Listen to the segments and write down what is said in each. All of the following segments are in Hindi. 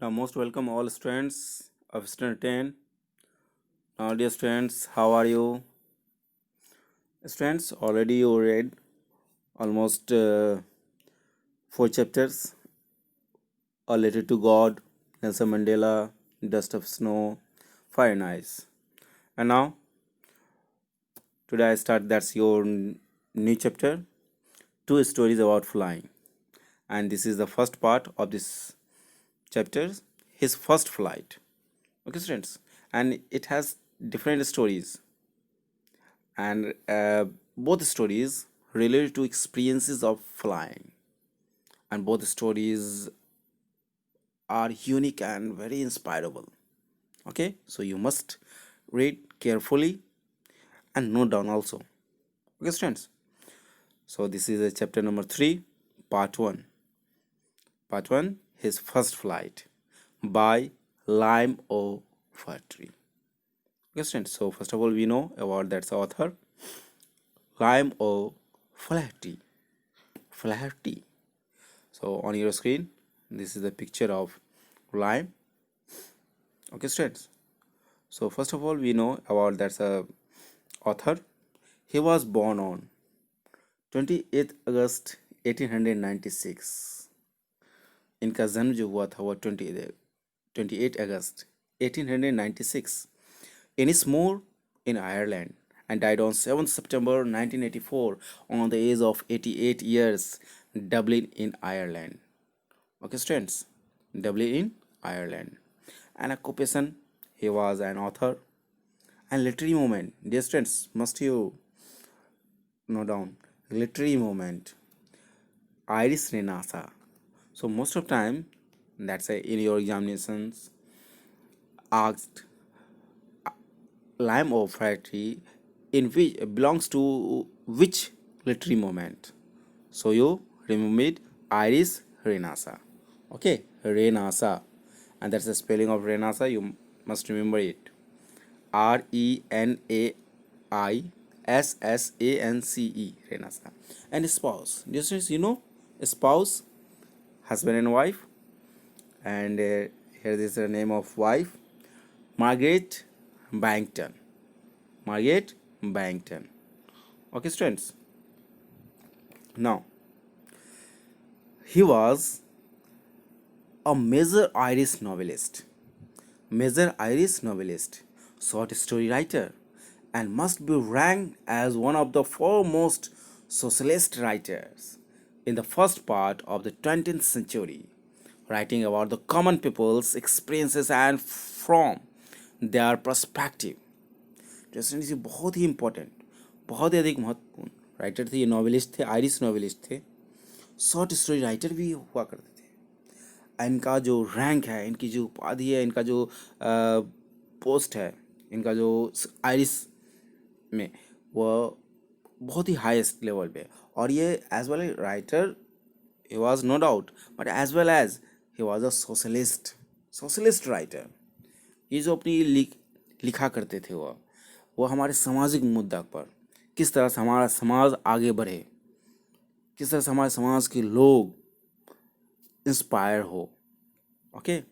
Now, most welcome all students of Standard 10. Now, dear students, how are you? Students, already you read almost four chapters: A Letter to God, Nelson Mandela, Dust of Snow, Fire and Ice. And now, today I start that's your new chapter, two stories about flying. And this is the first part of this chapter, his first flight. Okay, students, and it has different stories and both stories related to experiences of flying, and both stories are unique and very inspirable. Okay, so you must read carefully and note down also. Okay, students, so this is a chapter number 3, part 1. Part 1, his first flight, by Lime O Fatry. Okay, students, so first of all we know about that's author Lime O Flaherty. Flaherty. So on your screen, this is the picture of lime. Okay, students. So first of all, we know about that's a author. He was born on 28th August 1896. इनका जन्म जो हुआ था वो 28 August 1896 in Lismore in Ireland, and died on 7th September 1984 on the age of 88 years, Dublin in Ireland. Okay, students, Dublin in Ireland. An occupation, he was an author. And literary movement, dear students, must you note down literary movement, Irish Renaissance. So most of time, that's in your examinations asked Lime of Fratry in which belongs to which literary movement. So you remember it, Irish Renaissance. Okay, Renaissance, and that's the spelling of Renaissance. You must remember it. Renaissance. Renaissance. And spouse. This is spouse, husband and wife. And here is the name of wife, Margaret Bankton. Margaret Bankton. Okay, students. Now, he was a major Irish novelist, short story writer, and must be ranked as one of the foremost socialist writers in the first part of the 20th century, writing about the common people's experiences and from their perspective. Restaurant ये बहुत ही इम्पोर्टेंट, बहुत ही अधिक महत्वपूर्ण राइटर थे। ये नॉवेलिस्ट थे, आयरिश नॉवेलिस्ट थे, शॉर्ट स्टोरी राइटर भी हुआ करते थे। इनका जो रैंक है, इनकी जो उपाधि है, इनका जो पोस्ट है, इनका जो आयरिश में वो बहुत ही हाईएस्ट लेवल पे। और ये as well a writer he was no doubt, but as well as he was a socialist writer. ये जो अपनी लिखा करते थे वो हमारे सामाजिक मुद्दा पर किस तरह से हमारा समाज आगे बढ़े, किस तरह से हमारे समाज के लोग इंस्पायर हो। Okay,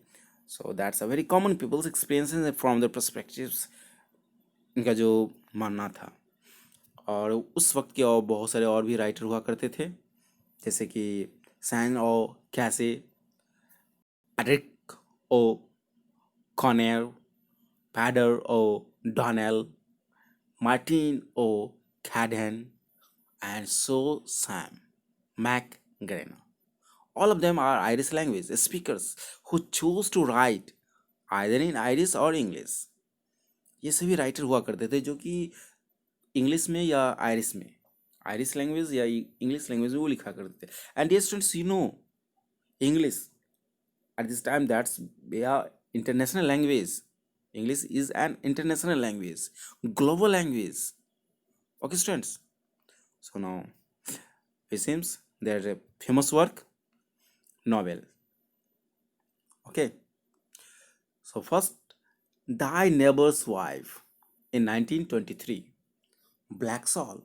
so that's a very common peoples experiences from the perspectives, इनका जो मानना था। और उस वक्त के और बहुत सारे और भी राइटर हुआ करते थे, जैसे कि सैन ओ कैसे, Eric O कॉनेर, pader O डॉनेल, Martin O. Cadden, and So Sam McGrenna. All of them are Irish language speakers who choose to write either in Irish or English. ये सभी राइटर हुआ करते थे जो कि इंग्लिश में या आयरिश में, आयरिश लैंग्वेज या इंग्लिश लैंग्वेज में वो लिखा करते थे। And dear students, you know English at this time that's international language. English is an international language, global language. Okay, students. So now it seems there's a famous work, novel. Okay. So first, Thy Neighbor's Wife in 1923. Black Saul.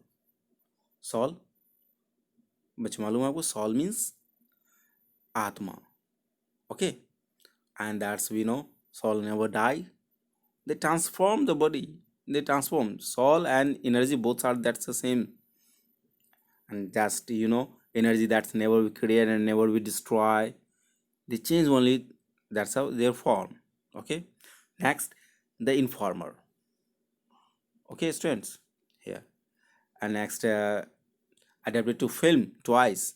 Saul, बच्चे मालूम है आपको, Saul means आत्मा. Okay. and that's we know soul never die. They transform the body. They transform soul and energy, both are that's the same. And just energy that's never be created and never be destroy. They change only, that's how their form. Okay, next, the informer. Okay, students, here. And next, adapted to film twice.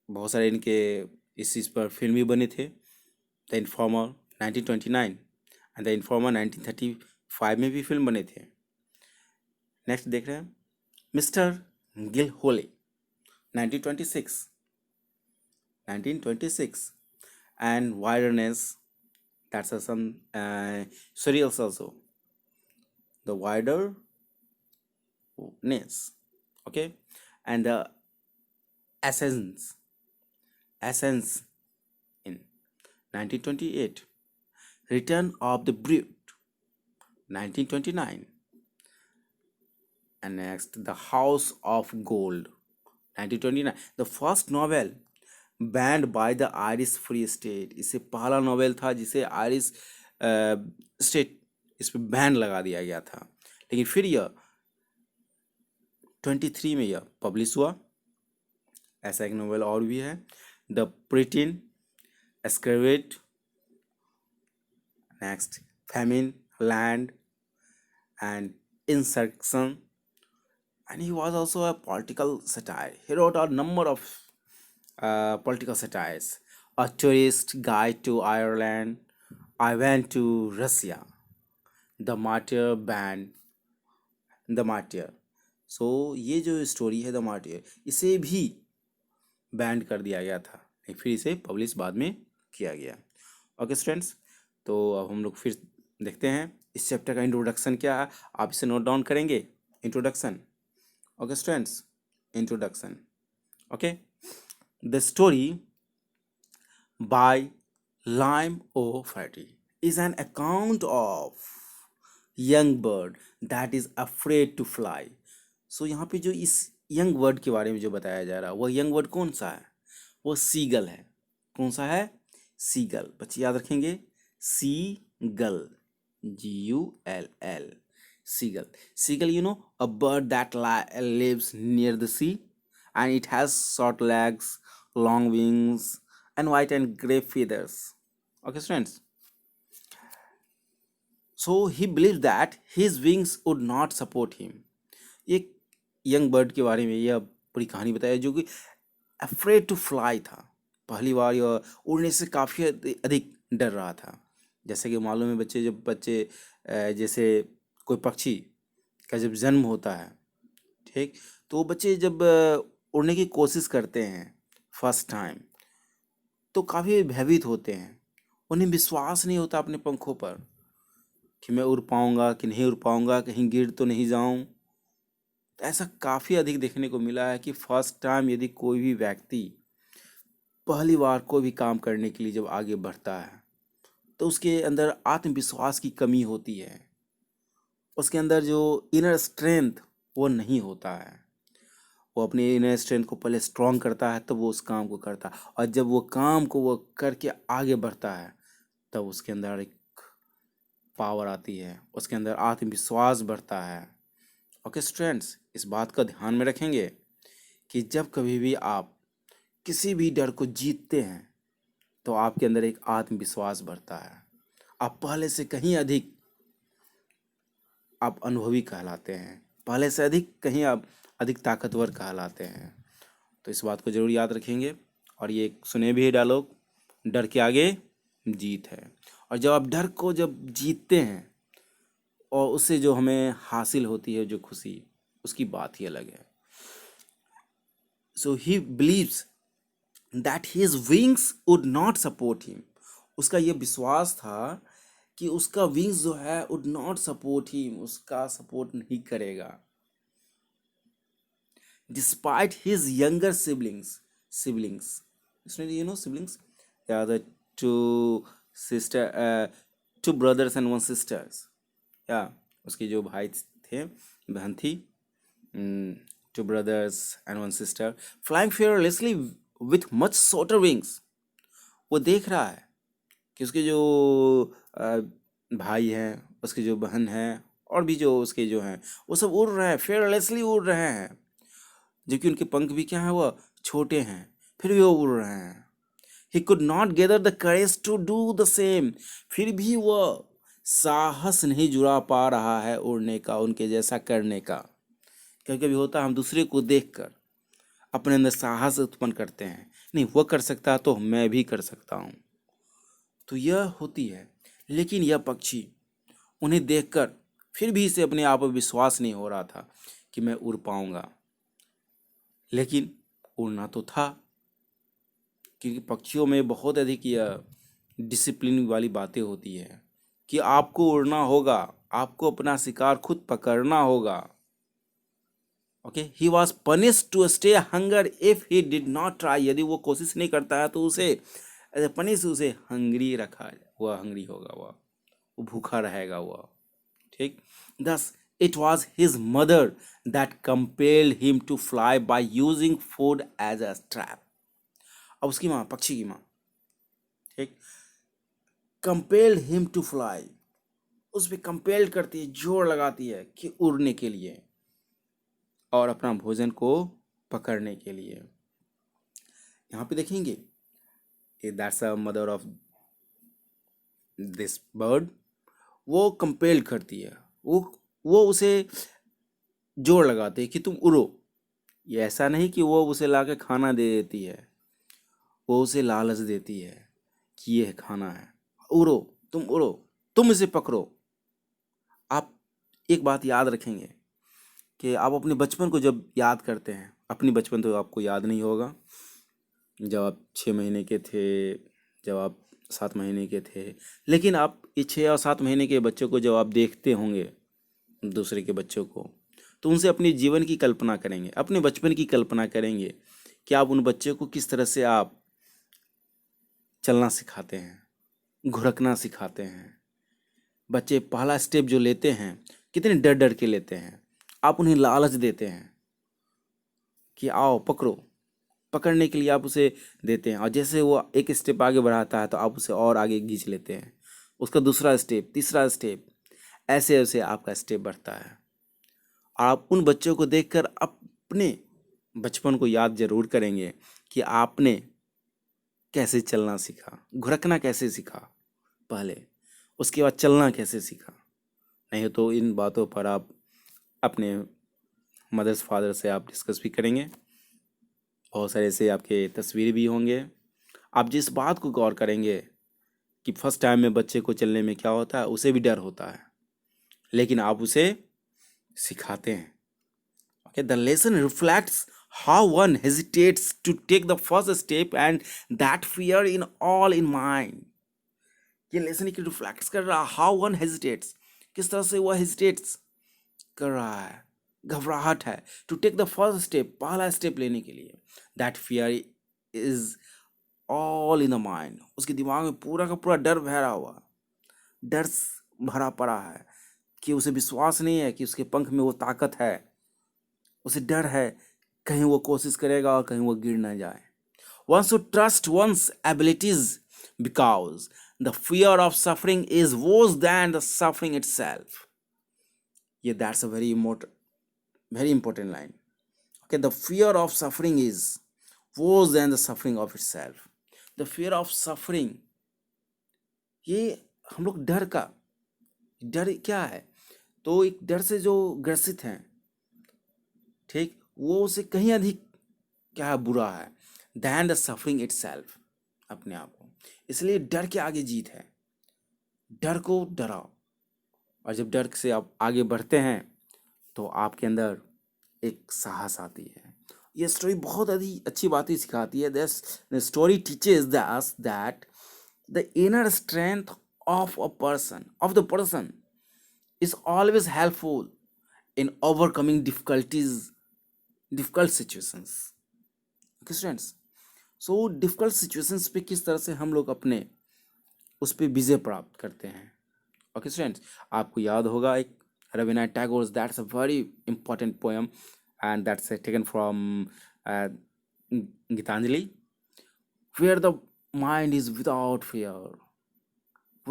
बहुत सारे इनके इस चीज़ पर फिल्म भी बने थे। The informer 1929 and the informer 1935 में भी फिल्म बने थे। नेक्स्ट देख रहे हैं मिस्टर गिल होले 1926 and Wilderness, that's some serials also, the Wilderness. Okay, and the Essence in 1928, Return of the Brute 1929, and next The House of Gold 1929, the first novel banned by the Irish Free State. इससे पहला नोवेल था जिसे आयरिश स्टेट इस पर बैन लगा दिया गया था, लेकिन फिर यह 23 में यह पब्लिश हुआ। ऐसा एक नोवेल और भी है, द प्रिटिन एस्क्रेवेट, next famine land and insurrection, and he was also a political satire. He wrote a number of political satires. A Tourist Guide to Ireland, I Went to Russia, The Martyr Band, The Martyr. So ये जो स्टोरी है द मार्टियर, इसे भी बैंड कर दिया गया था, फिर इसे पब्लिश बाद में किया गया। ओके स्टूडेंट्स, तो अब हम लोग फिर देखते हैं इस चैप्टर का इंट्रोडक्शन क्या है, आप इसे नोट डाउन करेंगे। Introduction, okay students, introduction. Okay, the story by Lime O'Flaherty is an account of young bird that is afraid to fly. So यहाँ पे जो इस यंग बर्ड के बारे में जो बताया जा रहा है, वह यंग बर्ड कौन सा है? वो सीगल है। कौन सा है? सीगल। बच्चे याद रखेंगे, seagull, Gull, seagull. Seagull, a bird that lives near the sea, and it has short legs, long wings, and white and gray feathers. Okay, students. So he believes that his wings would not support him. एक यंग बर्ड के बारे में यह पूरी कहानी बताया जो कि अफ्रेड टू फ्लाई था। पहली बार यह उड़ने से काफ़ी अधिक डर रहा था। जैसे कि मालूम है बच्चे, जब बच्चे जैसे कोई पक्षी का जब जन्म होता है, ठीक, तो बच्चे जब उड़ने की कोशिश करते हैं फर्स्ट टाइम, तो काफ़ी भयभीत होते हैं। उन्हें विश्वास नहीं होता अपने पंखों पर कि मैं उड़ पाऊँगा कि नहीं उड़ पाऊँगा, कहीं गिर तो नहीं जाऊँ। तो ऐसा काफ़ी अधिक देखने को मिला है कि फर्स्ट टाइम यदि कोई भी व्यक्ति पहली बार कोई भी काम करने के लिए जब आगे बढ़ता है, तो उसके अंदर आत्मविश्वास की कमी होती है। उसके अंदर जो इनर स्ट्रेंथ वो नहीं होता है। वो अपने इनर स्ट्रेंथ को पहले स्ट्रॉन्ग करता है, तब वो उस काम को करता है, और जब वो काम को वो करके आगे बढ़ता है, तब उसके अंदर एक पावर आती है, उसके अंदर आत्मविश्वास बढ़ता है। ओके स्टूडेंट्स, इस बात का ध्यान में रखेंगे कि जब कभी भी आप किसी भी डर को जीतते हैं, तो आपके अंदर एक आत्मविश्वास बढ़ता है। आप पहले से कहीं अधिक आप अनुभवी कहलाते हैं, पहले से अधिक कहीं आप अधिक ताकतवर कहलाते हैं। तो इस बात को ज़रूर याद रखेंगे, और ये सुने भी है डायलॉग, डर के आगे जीत है। और जब आप डर को जब जीतते हैं और उससे जो हमें हासिल होती है जो खुशी, उसकी बात ही अलग है। So he believes that his wings would not support him. उसका ये विश्वास था कि उसका विंग्स जो है वुड नॉट सपोर्ट हिम, उसका सपोर्ट नहीं करेगा। Despite his younger siblings, siblings, yeah, the two brothers and one sisters, yeah, उसके जो भाई थे, बहन थी, two brothers and one sister, flying fearlessly with much shorter wings. वो देख रहा है कि उसके जो भाई हैं, उसकी जो बहन है, और भी जो उसके जो हैं, वो सब उड़ रहे हैं, फेयरलेसली उड़ रहे हैं, जबकि उनके पंख भी क्या है, वह छोटे हैं, फिर भी वो उड़ रहे हैं। He could not gather the courage to do the same, फिर भी वह साहस नहीं जुड़ा पा रहा है उड़ने का, उनके जैसा करने का। कभी कभी होता है हम दूसरे को देखकर अपने अंदर साहस उत्पन्न करते हैं, नहीं वो कर सकता तो मैं भी कर सकता हूँ, तो यह होती है। लेकिन यह पक्षी, उन्हें देखकर फिर भी इसे अपने आप पर विश्वास नहीं हो रहा था कि मैं उड़ पाऊंगा, लेकिन उड़ना तो था, क्योंकि पक्षियों में बहुत अधिक यह डिसिप्लिन वाली बातें होती है कि आपको उड़ना होगा, आपको अपना शिकार खुद पकड़ना होगा। Okay, he was punish to stay hunger if he did not try, यदि वो कोशिश नहीं करता है तो उसे पनिश, उसे हंगरी रखा, वह हंगरी होगा, वो भूखा रहेगा वह। ठीक, thus it was his mother that compelled him to fly by using food as a trap। अब उसकी माँ, पक्षी की माँ, ठीक, compelled him to fly, उस पर कंपेल करती है, जोर लगाती है कि उड़ने के लिए और अपना भोजन को पकड़ने के लिए। यहाँ पे देखेंगे that's a mother of this bird, वो कंपेल करती है, वो उसे जोर लगाते हैं कि तुम उड़ो। ये ऐसा नहीं कि वो उसे ला के खाना दे देती है, वो उसे लालच देती है कि ये खाना है, उड़ो, तुम उड़ो, तुम इसे पकड़ो। आप एक बात याद रखेंगे कि आप अपने बचपन को जब याद करते हैं, अपनी बचपन तो आपको याद नहीं होगा, जब आप 6 महीने के थे, जब आप 7 महीने के थे, लेकिन आप ये 6 और 7 महीने के बच्चों को जब आप देखते होंगे, दूसरे के बच्चों को, तो उनसे अपने जीवन की कल्पना करेंगे, अपने बचपन की कल्पना करेंगे कि आप उन बच्चों को किस तरह से आप चलना सिखाते हैं, घुरकना सिखाते हैं। बच्चे पहला स्टेप जो लेते हैं कितने डर डर के लेते हैं, आप उन्हें लालच देते हैं कि आओ पकड़ो, पकड़ने के लिए आप उसे देते हैं, और जैसे वो एक स्टेप आगे बढ़ाता है तो आप उसे और आगे खींच लेते हैं, उसका दूसरा स्टेप, तीसरा स्टेप, ऐसे ऐसे आपका स्टेप बढ़ता है। आप उन बच्चों को देखकर अपने बचपन को याद जरूर करेंगे कि आपने कैसे चलना सीखा, घुरकना कैसे सीखा पहले, उसके बाद चलना कैसे सीखा। नहीं तो इन बातों पर आप अपने मदर्स फादर से आप डिस्कस भी करेंगे, बहुत सारे ऐसे आपके तस्वीर भी होंगे। आप जिस बात को गौर करेंगे कि फर्स्ट टाइम में बच्चे को चलने में क्या होता है, उसे भी डर होता है, लेकिन आप उसे सिखाते हैं। Okay, the lesson reflects how one hesitates to take the first step and that fear in all in mind। ये लेसन एक रिफ्लेक्ट कर रहा, हाउ वन हेजिटेट्स, किस तरह से वह हेजिटेट्स कर रहा है, घबराहट है, to take the first step, पहला स्टेप लेने के लिए। That fear is all in the mind, उसके दिमाग में पूरा का पूरा डर भरा हुआ, डर भरा पड़ा है कि उसे विश्वास नहीं है कि उसके पंख में वो ताकत है, उसे डर है कहीं वो कोशिश करेगा और कहीं वो गिर ना जाए। One should trust one's abilities because the fear of suffering is worse than the suffering itself। Yeah, that's a very important line। Okay, the fear of suffering is worse than the suffering of itself। The fear of suffering, ये हम लोग डर क्या है, तो एक डर से जो ग्रसित हैं, ठीक, वो उसे कहीं अधिक क्या है, बुरा है दैन द सफरिंग इटसेल्फ, अपने आप को। इसलिए डर के आगे जीत है, डर को डराओ, और जब डर से आप आगे बढ़ते हैं तो आपके अंदर एक साहस आती है। ये स्टोरी बहुत अच्छी बातें सिखाती है। This story teaches us that the inner strength of the person is always helpful in overcoming difficult situations। Okay students, so difficult situations पे किस तरह से हम लोग अपने उस पे विजय प्राप्त करते हैं। ओके स्टूडेंट्स, आपको याद होगा एक Rabindranath Tagore, that's a very important poem and that's taken from Gitanjali, where the mind is without fear,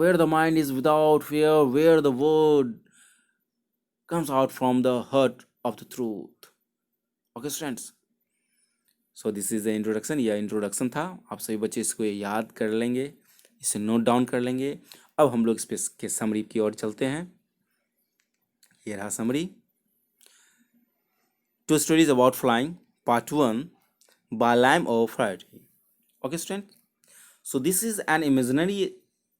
where the mind is without fear, where the word comes out from the heart of the truth. Okay students, so this is the introduction. यह इंट्रोडक्शन था. आप सभी बच्चे इसको याद कर लेंगे, इसे नोट डाउन कर लेंगे. अब हम लोग इस पे के समरी की ओर चलते हैं. ये रहा summary. Two stories about flying part 1 by Lime of Friday. Okay student, so this is an imaginary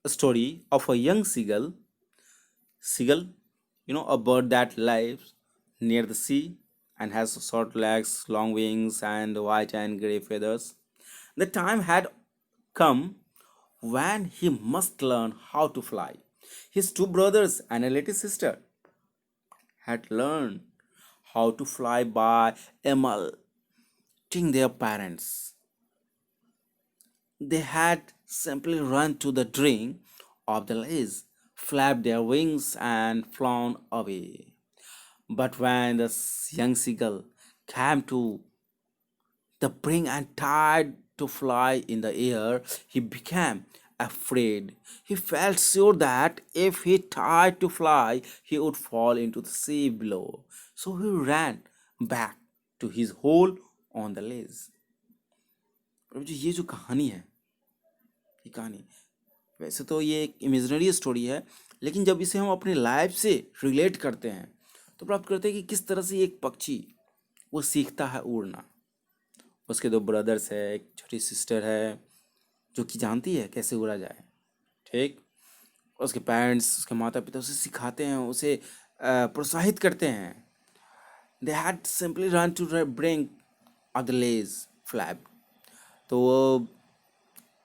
story of a young seagull, a bird that lives near the sea and has short legs, long wings, and white and gray feathers. The time had come when he must learn how to fly. His two brothers and a little sister had learned how to fly by imitating their parents. They had simply run to the drink of the lace, flapped their wings, and flown away. But when the young seagull came to the brink and tried to fly in the air, he became afraid. He felt sure that if he tried to fly, he would fall into the sea below. So he ran back to his hole on the lace. ये जो कहानी है, ये कहानी वैसे तो ये एक इमेजिनरी स्टोरी है, लेकिन जब इसे हम अपने लाइफ से रिलेट करते हैं तो प्राप्त करते हैं कि किस तरह से एक पक्षी वो सीखता है उड़ना. उसके दो ब्रदर्स है, एक छोटी सिस्टर है जो कि जानती है कैसे उड़ा जाए. ठीक, उसके पेरेंट्स, उसके माता पिता उसे सिखाते हैं, उसे प्रोत्साहित करते हैं. They had simply run to brink of the ledge flap. तो वो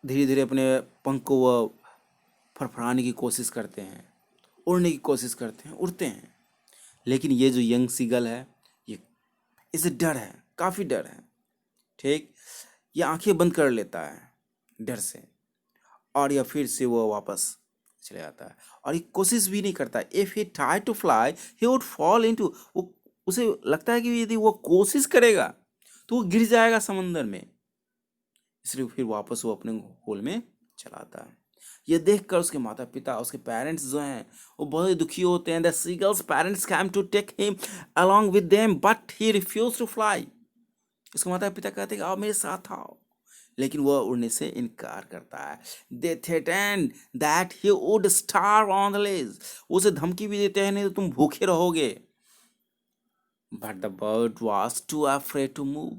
धीरे धीरे अपने पंख को वो फड़फड़ाने की कोशिश करते हैं, उड़ने की कोशिश करते हैं, उड़ते हैं. लेकिन ये जो यंग सीगल है, ये इसे डर है, काफ़ी डर है. ठीक, ये आंखें बंद कर लेता है डर से, और या फिर से वो वापस चले जाता है और ये कोशिश भी नहीं करता. If he try to fly he would fall into, वो उसे लगता है कि यदि वो कोशिश करेगा तो वो गिर जाएगा समंदर में, इसलिए फिर वापस वो अपने होल में चला आता है. ये देखकर उसके माता पिता, उसके पेरेंट्स जो हैं वो बहुत ही दुखी होते हैं. The seagulls parents came to take him along with them but he refuse to fly. उसके माता पिता कहते हैं कि आप मेरे साथ आओ, लेकिन वह उड़ने से इनकार करता है. They threatened that he would starve on the ledge. उसे धमकी भी देते हैं, नहीं तो तुम भूखे रहोगे. But the bird was too afraid to move.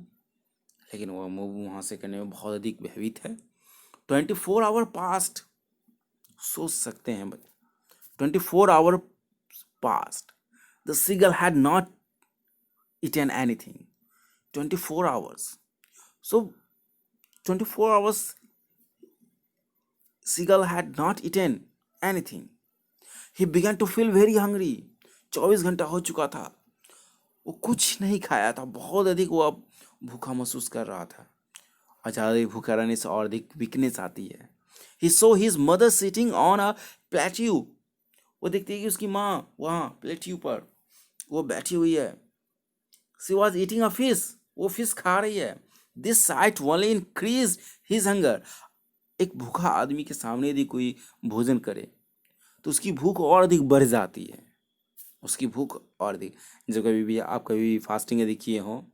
लेकिन वह मूव वहाँ से करने में बहुत अधिक भयभीत है. 24 आवर पास्ट. सोच सकते हैं बच्चे, 24 hour past. The seagull had not eaten anything. 24 hours. So 24 hours seagull had not eaten anything. He began to feel very hungry. 24 घंटा हो चुका था, वो कुछ नहीं खाया था. बहुत अधिक वो अब भूखा महसूस कर रहा था. और ज़्यादा भूखा रहने से और अधिक वीकनेस आती है. He saw his mother sitting on a plateau. वो देखती है कि उसकी माँ वहाँ प्लेट्यू पर वो बैठी हुई है. She was eating a fish. वो फिश खा रही है. This sight only increased his hunger. एक भूखा आदमी के सामने यदि कोई भोजन करे तो उसकी भूख और अधिक बढ़ जाती है. उसकी भूख और अधिक. जो कभी भी आप कभी भी फास्टिंग यदि किए हो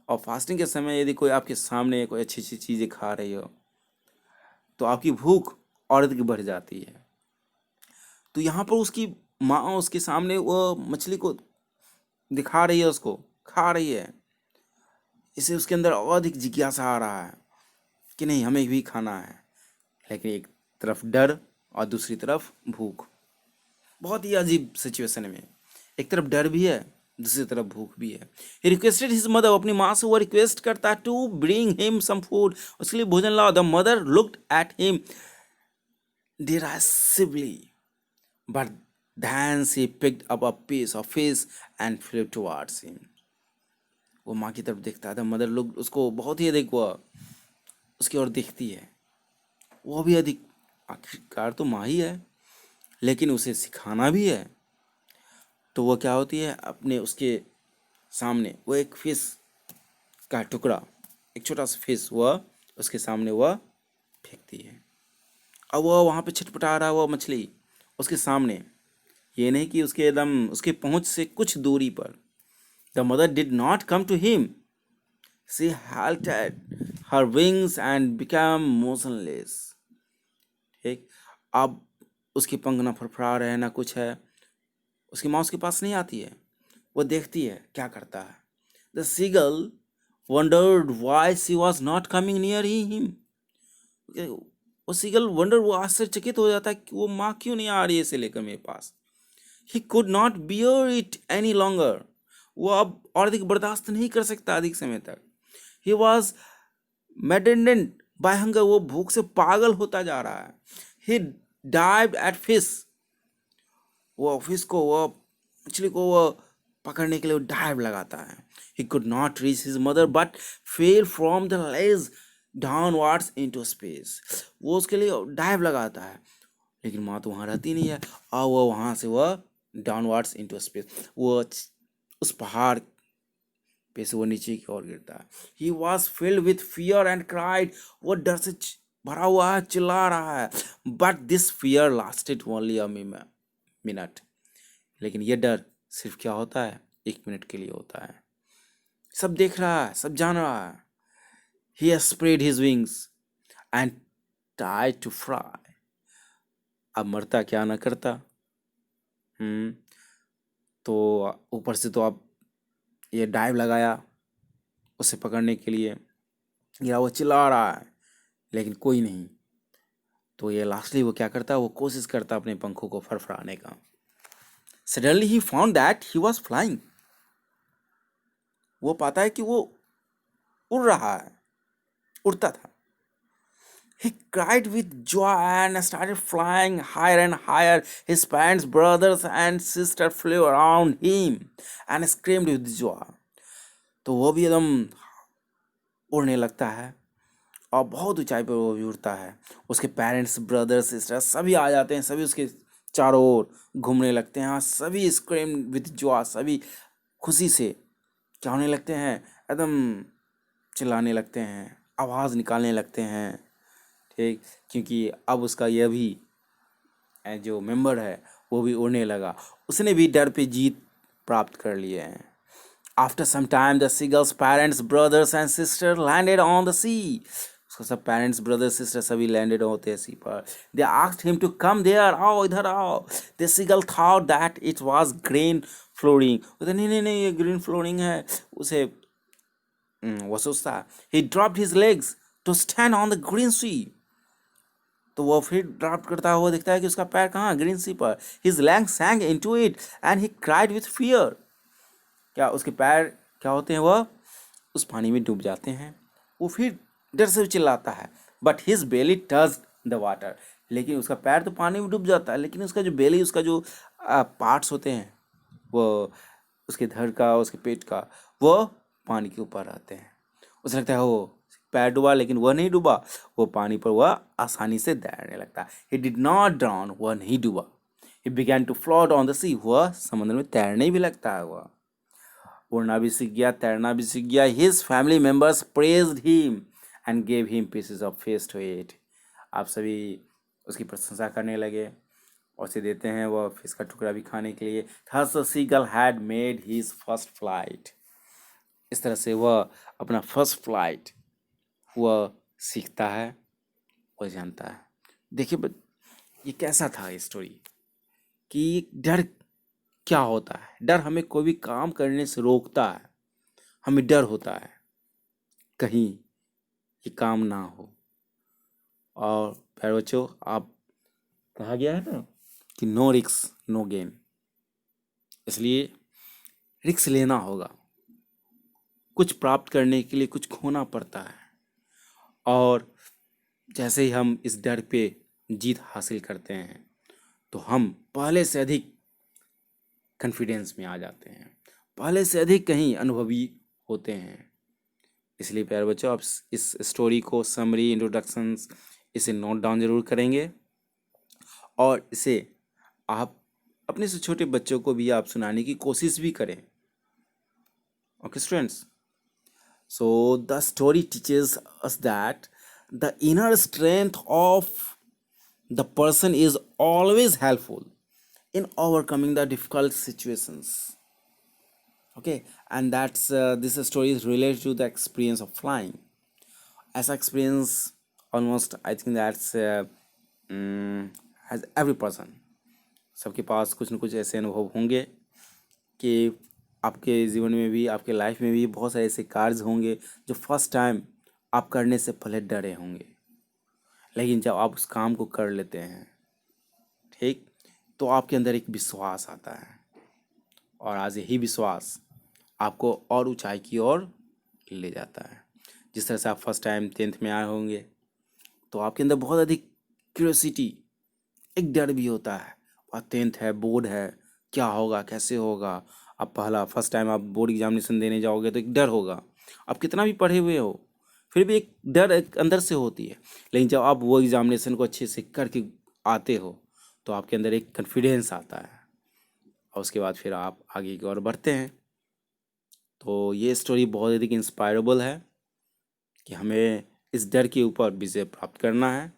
और फास्टिंग के समय यदि कोई आपके सामने कोई अच्छी अच्छी चीज़ें खा रही हो तो आपकी भूख और अधिक बढ़ जाती है. तो यहाँ पर उसकी माँ उसके सामने वो मछली को दिखा रही है, उसको खा रही है. इससे उसके अंदर और अधिक जिज्ञासा आ रहा है कि नहीं हमें भी खाना है. लेकिन एक तरफ डर और दूसरी तरफ भूख. बहुत ही अजीब सिचुएशन में, एक तरफ डर भी है, दूसरी तरफ भूख भी है. He requested his mother. अपनी माँ से वो रिक्वेस्ट करता है to bring him some food. उसके लिए भोजन लाओ. The mother looked at him derisively, but then she picked up a piece of fish and flew towards him. वो माँ की तरफ देखता है. द मदर लुक्ड, उसको बहुत ही अधिक वो उसकी ओर देखती है. वो भी अधिक, आखिरकार तो माँ ही है, लेकिन उसे सिखाना भी है. तो वो क्या होती है, अपने उसके सामने वो एक फिश का टुकड़ा, एक छोटा सा फिश वह उसके सामने वह फेंकती है. अब वो वहाँ पे छटपटा रहा है वो मछली उसके सामने, ये नहीं कि उसके एकदम उसके पहुंच से कुछ दूरी पर। The mother did not come to him, she halted her wings and became motionless। ठीक, अब उसके पंख ना फड़फड़ा रहे ना कुछ है, उसकी माँ उसके पास नहीं आती है, वो देखती है क्या करता है। The seagull wondered why she was not coming near him। वो सीगल वंडर, वो आश्चर्यचकित हो जाता है कि वो माँ क्यों नहीं आ रही है इसे लेकर मेरे पास। He could not bear it any longer, वो अब और अधिक बर्दाश्त नहीं कर सकता अधिक समय तक। ही वॉज मैडेंडेंट बाय हंगर, वो भूख से पागल होता जा रहा है। ही डाइव्ड एट फिश, वो फिश को वो मछली को वो पकड़ने के लिए वो डाइव लगाता है। ही could not reach his mother but fell from the ledge downwards into space, वो उसके लिए डाइव लगाता है लेकिन माँ तो वहाँ रहती नहीं है, और वो वहाँ से वह डाउनवर्ड्स इनटू स्पेस, वो उस पहाड़ पे से वो नीचे की ओर गिरता है। He was filled with fear and cried, वो डर से भरा हुआ है, चिल्ला रहा है। But this fear lasted only a minute, लेकिन ये डर सिर्फ क्या होता है, 1 मिनट के लिए होता है। सब देख रहा है, सब जान रहा है। He spread his wings and tried to fly, अब मरता क्या ना करता। हम्म तो ऊपर से तो अब ये डाइव लगाया उसे पकड़ने के लिए, या वो चिल्ला रहा है लेकिन कोई नहीं। तो ये लास्टली वो क्या करता है, वो कोशिश करता अपने पंखों को फड़फड़ाने का। Suddenly he found that he was flying, वो पाता है कि वो उड़ रहा है, उड़ता था। He cried with joy and started flying higher and higher. His parents, brothers, and sister flew around him and screamed with joy। तो वो भी एकदम उड़ने लगता है और बहुत ऊंचाई पर वो भी उड़ता है। उसके पेरेंट्स, ब्रदर्स, सिस्टर सभी आ जाते हैं, सभी उसके चारों ओर घूमने लगते हैं और सभी स्क्रीम विथ जॉय, सभी खुशी से क्या होने लगते हैं, एकदम चिल्लाने लगते हैं, आवाज़ निकालने लगते हैं। ठीक, क्योंकि अब उसका यह भी जो मेंबर है वो भी उड़ने लगा, उसने भी डर पे जीत प्राप्त कर लिए हैं। After some time the seagulls parents, brothers and sister landed on the sea, उसका सब पेरेंट्स, ब्रदर्स, सिस्टर सभी लैंडेड होते हैं सी पर। They asked him to come there, आओ इधर आओ। The seagull thought that it was green flooring, नहीं नहीं नहीं ये ग्रीन फ्लोरिंग है, उसे वो सोचता है। He dropped his legs to stand on the green sea, तो वो फिर ड्राफ्ट करता हुआ दिखता है कि उसका पैर कहाँ, ग्रीन सी पर। His leg sank into it and he cried with fear, क्या उसके पैर क्या होते हैं, वह उस पानी में डूब जाते हैं। वो फिर डर से चिल्लाता है। But his belly touch the water, लेकिन उसका पैर तो पानी में डूब जाता है लेकिन उसका जो बेली, उसका जो पार्ट्स होते हैं, वो उसके धड़ का, उसके पेट का, वो पानी के ऊपर रहते हैं। उसे लगता है वो पैर डूबा लेकिन वह नहीं डूबा, वो पानी पर वह आसानी से तैरने लगता है। ही डिड नॉट ड्राउन, वह नहीं डूबा। He began to float on the sea, वह समुद्र में तैरने भी लगता है, वह उड़ना भी सीख गया, तैरना भी सीख गया। His family members praised him and gave him pieces of fish to eat, आप सभी उसकी प्रशंसा करने लगे और उसे देते हैं वह फिश का टुकड़ा भी खाने के लिए। Thus the seagull had made his first flight, इस तरह से वह अपना फर्स्ट फ्लाइट वह सीखता है और जानता है। देखिए ये कैसा था स्टोरी, कि डर क्या होता है। डर हमें कोई भी काम करने से रोकता है, हमें डर होता है कहीं ये काम ना हो। और प्यारे बच्चों, आप कहा गया है ना कि नो रिक्स नो गेन, इसलिए रिक्स लेना होगा। कुछ प्राप्त करने के लिए कुछ खोना पड़ता है, और जैसे ही हम इस डर पे जीत हासिल करते हैं तो हम पहले से अधिक कॉन्फिडेंस में आ जाते हैं, पहले से अधिक कहीं अनुभवी होते हैं। इसलिए प्यारे बच्चों, आप इस स्टोरी को समरी, इंट्रोडक्शंस इसे नोट डाउन जरूर करेंगे, और इसे आप अपने से छोटे बच्चों को भी आप सुनाने की कोशिश भी करें। Okay students, so the story teaches us that the inner strength of the person is always helpful in overcoming the difficult situations. Okay, and that's this story is related to the experience of flying. As experience, almost I think that's has every person. सबके पास कुछ न कुछ ऐसे अनुभव होंगे कि आपके जीवन में भी, आपके लाइफ में भी बहुत सारे ऐसे कार्य होंगे जो फर्स्ट टाइम आप करने से पहले डरे होंगे, लेकिन जब आप उस काम को कर लेते हैं, ठीक, तो आपके अंदर एक विश्वास आता है, और आज यही विश्वास आपको और ऊंचाई की ओर ले जाता है। जिस तरह से आप फर्स्ट टाइम 10th में आए होंगे, तो आपके अंदर बहुत अधिक क्यूरियोसिटी, एक डर भी होता है, और 10th है, बोर्ड है, क्या होगा, कैसे होगा। अब पहला फर्स्ट टाइम आप बोर्ड एग्जामिनेशन देने जाओगे तो एक डर होगा। आप कितना भी पढ़े हुए हो, फिर भी एक डर एक अंदर से होती है, लेकिन जब आप वो एग्जामिनेशन को अच्छे से करके आते हो तो आपके अंदर एक कॉन्फिडेंस आता है, और उसके बाद फिर आप आगे की ओर बढ़ते हैं। तो ये स्टोरी बहुत अधिक इंस्पायरेबल है कि हमें इस डर के ऊपर विजय प्राप्त करना है।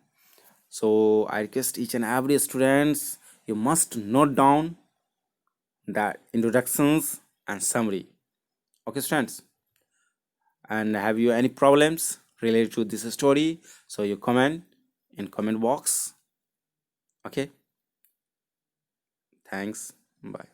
So I request each and every students, you must note down the introductions and summary. Okay, students? And have you any problems related to this story? So you comment in comment box. Okay? Thanks. Bye.